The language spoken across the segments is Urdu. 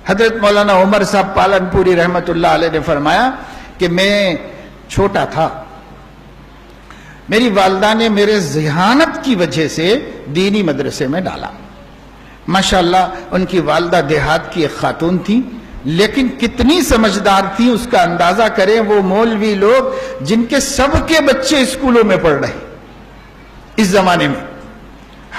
حضرت مولانا عمر صاحب پالنپوری رحمت اللہ علیہ نے فرمایا کہ میں چھوٹا تھا، میری والدہ نے میرے ذہانت کی وجہ سے دینی مدرسے میں ڈالا۔ ماشاءاللہ ان کی والدہ دیہات کی ایک خاتون تھی، لیکن کتنی سمجھدار تھی اس کا اندازہ کریں وہ مولوی لوگ جن کے سب کے بچے اسکولوں میں پڑھ رہے اس زمانے میں۔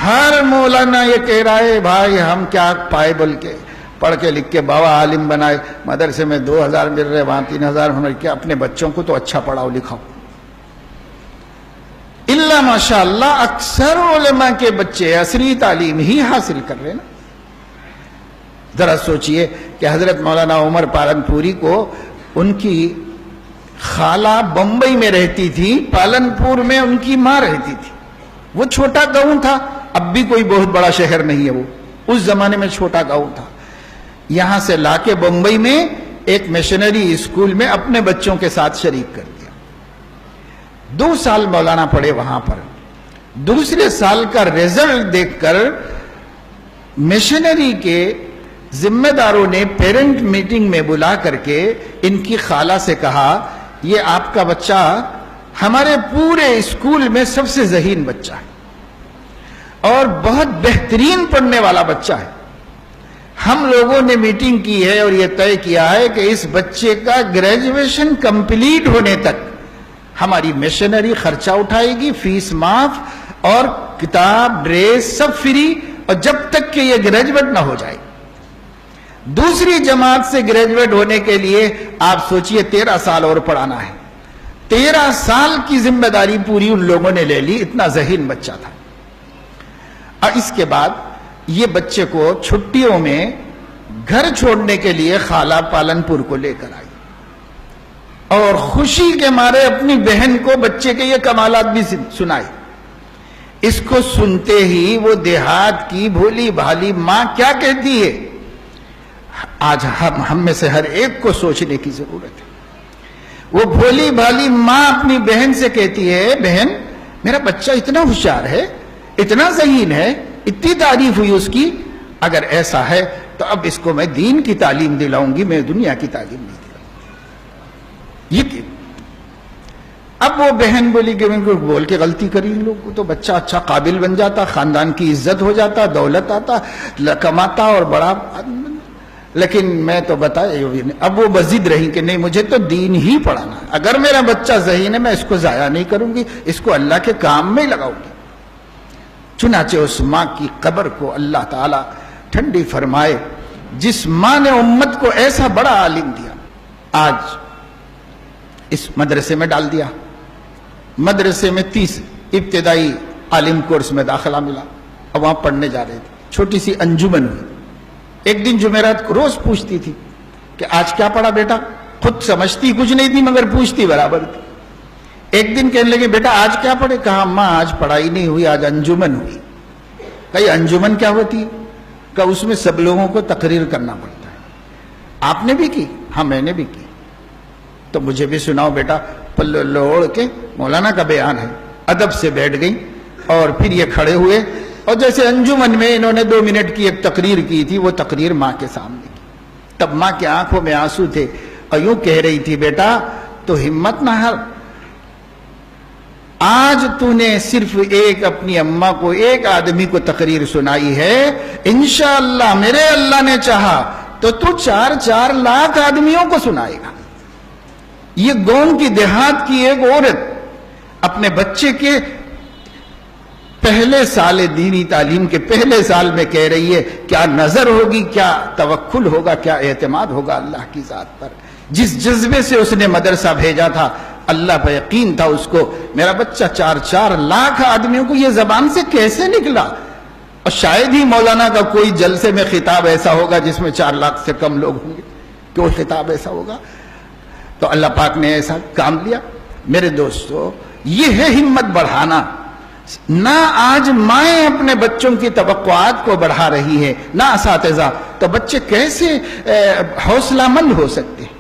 ہر مولانا یہ کہہ رہا ہے بھائی ہم کیا پائے بول کے پڑھ کے لکھ کے بابا عالم بنائے، مدرسے میں 2000 مل رہے وہاں 3000 ہونے کے، اپنے بچوں کو تو اچھا پڑھاؤ لکھاؤ۔ اللہ ماشاءاللہ اکثر علماء کے بچے عصری تعلیم ہی حاصل کر رہے نا۔ ذرا سوچئے کہ حضرت مولانا عمر پالنپوری کو ان کی خالہ بمبئی میں رہتی تھی، پالنپور میں ان کی ماں رہتی تھی۔ وہ چھوٹا گاؤں تھا، اب بھی کوئی بہت بڑا شہر نہیں ہے، وہ اس زمانے میں چھوٹا گاؤں تھا۔ یہاں سے لا کے بمبئی میں ایک مشنری اسکول میں اپنے بچوں کے ساتھ شریک کر دیا۔ 2 سال مولانا پڑھے وہاں پر۔ دوسرے سال کا رزلٹ دیکھ کر مشنری کے ذمہ داروں نے پیرنٹ میٹنگ میں بلا کر کے ان کی خالہ سے کہا یہ آپ کا بچہ ہمارے پورے اسکول میں سب سے ذہین بچہ ہے اور بہت بہترین پڑھنے والا بچہ ہے۔ ہم لوگوں نے میٹنگ کی ہے اور یہ طے کیا ہے کہ اس بچے کا گریجویشن کمپلیٹ ہونے تک ہماری مشنری خرچہ اٹھائے گی، فیس معاف اور کتاب ڈریس سب فری، اور جب تک کہ یہ گریجویٹ نہ ہو جائے۔ دوسری جماعت سے گریجویٹ ہونے کے لیے آپ سوچئے 13 سال اور پڑھانا ہے۔ 13 سال کی ذمہ داری پوری ان لوگوں نے لے لی، اتنا ذہین بچہ تھا۔ اور اس کے بعد یہ بچے کو چھٹیوں میں گھر چھوڑنے کے لیے خالہ پالنپور کو لے کر آئی اور خوشی کے مارے اپنی بہن کو بچے کے یہ کمالات بھی سنائے۔ اس کو سنتے ہی وہ دیہات کی بھولی بھالی ماں کیا کہتی ہے، آج ہم میں سے ہر ایک کو سوچنے کی ضرورت ہے۔ وہ بھولی بھالی ماں اپنی بہن سے کہتی ہے بہن میرا بچہ اتنا ہوشیار ہے، اتنا ذہین ہے، اتنی تعریف ہوئی اس کی، اگر ایسا ہے تو اب اس کو میں دین کی تعلیم دلاؤں گی، میں دنیا کی تعلیم نہیں دلاؤں گی۔ یہ اب وہ بہن بولی کہ میں بول کے غلطی کری ان لوگوں کو تو بچہ اچھا قابل بن جاتا، خاندان کی عزت ہو جاتا، دولت آتا، کماتا اور بڑا، لیکن میں تو بتایا اب وہ بضد رہی کہ نہیں مجھے تو دین ہی پڑھانا ہے، اگر میرا بچہ ذہین ہے میں اس کو ضائع نہیں کروں گی، اس کو اللہ کے کام میں لگاؤں گی۔ چنانچہ اس ماں کی قبر کو اللہ تعالی ٹھنڈی فرمائے جس ماں نے امت کو ایسا بڑا عالم دیا، آج اس مدرسے میں ڈال دیا۔ مدرسے میں 30 ابتدائی عالم کورس میں داخلہ ملا اور وہاں پڑھنے جا رہے تھے، چھوٹی سی انجمن ہوئی۔ ایک دن جمعرات کو روز پوچھتی تھی کہ آج کیا پڑھا بیٹا، خود سمجھتی کچھ نہیں تھی مگر پوچھتی برابر تھی۔ ایک دن کہنے لگے بیٹا آج کیا پڑھے، کہا ماں آج پڑھائی نہیں ہوئی، آج انجمن ہوئی۔ کہا انجمن کیا ہوتی ہے، کہا اس میں سب لوگوں کو تقریر کرنا پڑتا ہے۔ آپ نے بھی کی؟ ہاں میں نے بھی کی۔ تو مجھے بھی سناؤ بیٹا۔ پلو لوڑ کے مولانا کا بیان ہے، ادب سے بیٹھ گئی اور پھر یہ کھڑے ہوئے اور جیسے انجمن میں انہوں نے 2 منٹ کی ایک تقریر کی تھی وہ تقریر ماں کے سامنے کی۔ تب ماں کی آنکھوں میں آنسو تھے اور یوں کہہ رہی تھی بیٹا تو ہمت نہ ہار، آج تو نے صرف ایک اپنی اماں کو ایک آدمی کو تقریر سنائی ہے، انشاءاللہ میرے اللہ نے چاہا تو 4 لاکھ آدمیوں کو سنائے گا۔ یہ گاؤں کی دیہات کی ایک عورت اپنے بچے کے پہلے سال دینی تعلیم کے پہلے سال میں کہہ رہی ہے کیا نظر ہوگی، کیا توکل ہوگا، کیا اعتماد ہوگا اللہ کی ذات پر۔ جس جذبے سے اس نے مدرسہ بھیجا تھا اللہ پہ یقین تھا اس کو، میرا بچہ 4 لاکھ آدمیوں کو یہ زبان سے کیسے نکلا، اور شاید ہی مولانا کا کوئی جلسے میں خطاب ایسا ہوگا جس میں 4 لاکھ سے کم لوگ ہوں گے، کوئی خطاب ایسا ہوگا۔ تو اللہ پاک نے ایسا کام لیا۔ میرے دوستو یہ ہے ہمت بڑھانا۔ نہ آج مائیں اپنے بچوں کی توقعات کو بڑھا رہی ہے نہ اساتذہ، تو بچے کیسے حوصلہ مند ہو سکتے ہیں؟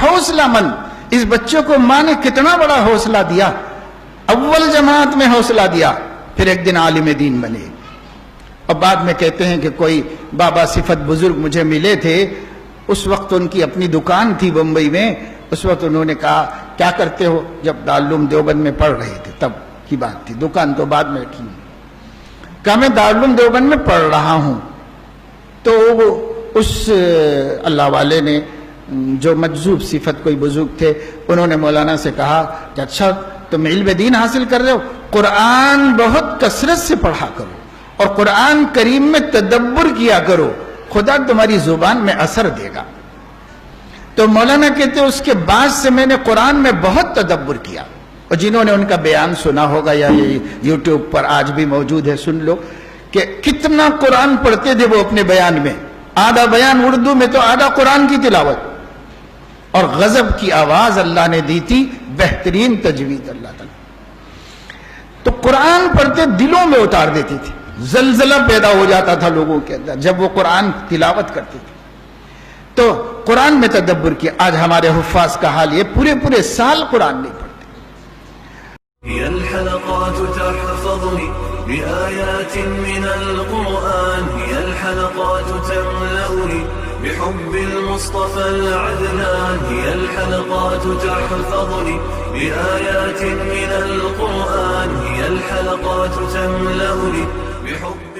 حوصلہ مند، اس بچے کو ماں نے کتنا بڑا حوصلہ دیا، اول جماعت میں حوصلہ دیا، پھر ایک دن عالم دین بنے۔ اور بعد میں کہتے ہیں کہ کوئی بابا صفت بزرگ مجھے ملے تھے، اس وقت ان کی اپنی دکان تھی بمبئی میں. اس وقت انہوں نے کہا کیا کرتے ہو؟ جب دارالعلوم دیوبند میں پڑھ رہے تھے تب کی بات تھی, دکان تو بعد میں کی. کہا میں دارالعلوم دیوبند میں پڑھ رہا ہوں. تو اس اللہ والے نے جو مجذوب صفت کوئی بزرگ تھے, انہوں نے مولانا سے کہا کہ اچھا تم علم دین حاصل کر رہے ہو, قرآن بہت کثرت سے پڑھا کرو اور قرآن کریم میں تدبر کیا کرو, خدا تمہاری زبان میں اثر دے گا. تو مولانا کہتے ہیں اس کے بعد سے میں نے قرآن میں بہت تدبر کیا. اور جنہوں نے ان کا بیان سنا ہوگا یا یہ یوٹیوب پر آج بھی موجود ہے, سن لو کہ کتنا قرآن پڑھتے تھے وہ اپنے بیان میں. آدھا بیان اردو میں تو آدھا قرآن کی تلاوت, اور غضب کی آواز اللہ نے دی تھی, بہترین تجوید اللہ تعالیٰ. تو قرآن پڑھتے دلوں میں اتار دیتی تھی, زلزلہ پیدا ہو جاتا تھا لوگوں کے اندر جب وہ قرآن تلاوت کرتے تھے. تو قرآن میں تدبر کیا. آج ہمارے حفاظ کا حال یہ پورے سال قرآن نہیں پڑھتے. هي الحلقات تحفظني بآيات من القرآن, هي الحلقات تملأني بحب المصطفى العدنان, هي الحلقات تحفظني بآيات من القرآن, هي الحلقات تملأني بحب